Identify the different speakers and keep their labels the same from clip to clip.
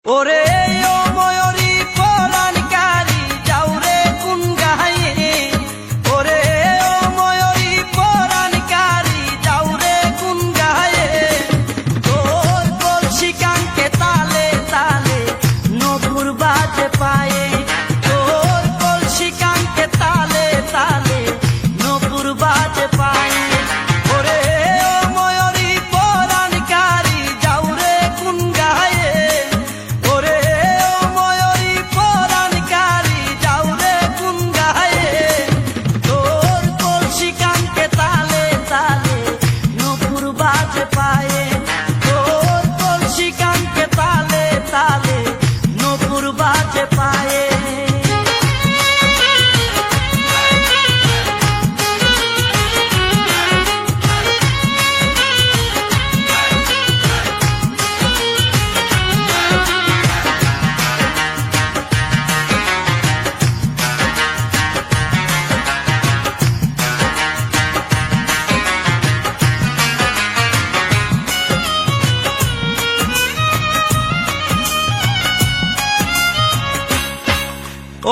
Speaker 1: ওরে ও ময়ূরী পরাণকারী যাওরে কোন গায়ে, ওরে ও ময়ূরী পরাণকারী যাওরে কোন গায়ে, তোর কলসি কাঙ্কে তালে তালে নপুর বাজে পায়ে, তোর কলসি কাঙ্কে তালে তালে নপুর বাজে পায়ে।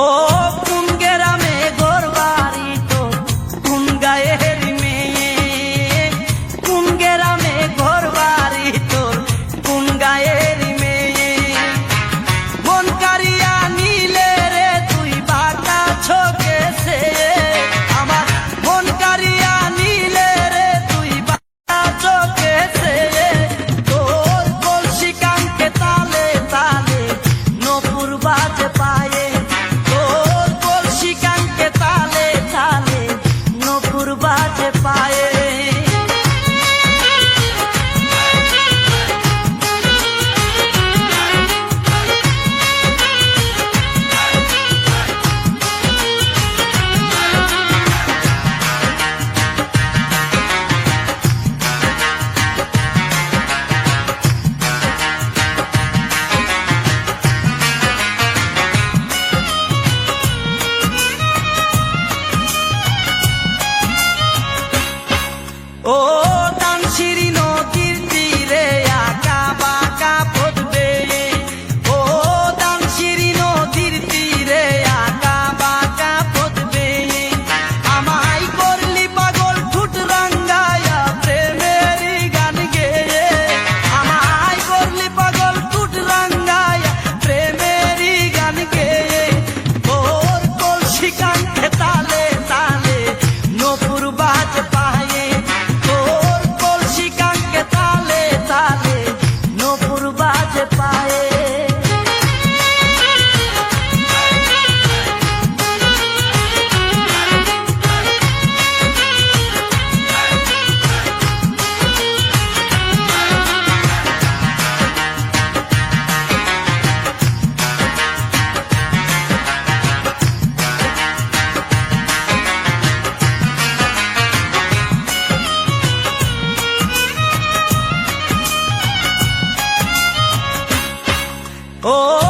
Speaker 1: ও কোন গ্রামে ঘর বাড়ি তো কোন গায়ের মেয়ে, কোন গ্রামে ঘর বাড়ি তোর কোন গায়ের মেয়ে, মন কারিয়া নিলে রে তুই বাঁকা চোখে সে, আমার মন কারিয়া নিলে রে তুই বাঁকা চোখে সে, তোর কলসি কাঙ্কে তালে তালে নপুর বাজে পায়ে, বাজে পায়ে। ও দানশিরি নদীর তীরে আঁকা বাঁকা পথ বেয়ে, ও দানশিরি নদীর তীরে আঁকা বাঁকা পথ বেয়ে, আমায় করলি পাগল ঠুট রাঙ্গায়া প্রেমেরই গান গেয়ে, আমায় করলি পাগল ঠুট রাঙ্গায়া প্রেমেরই গান গেয়ে, তোর কলসি কাঙ্কে তালে তালে নপুর বাজে পায়ে, নপুর বাজে পায়ে। ও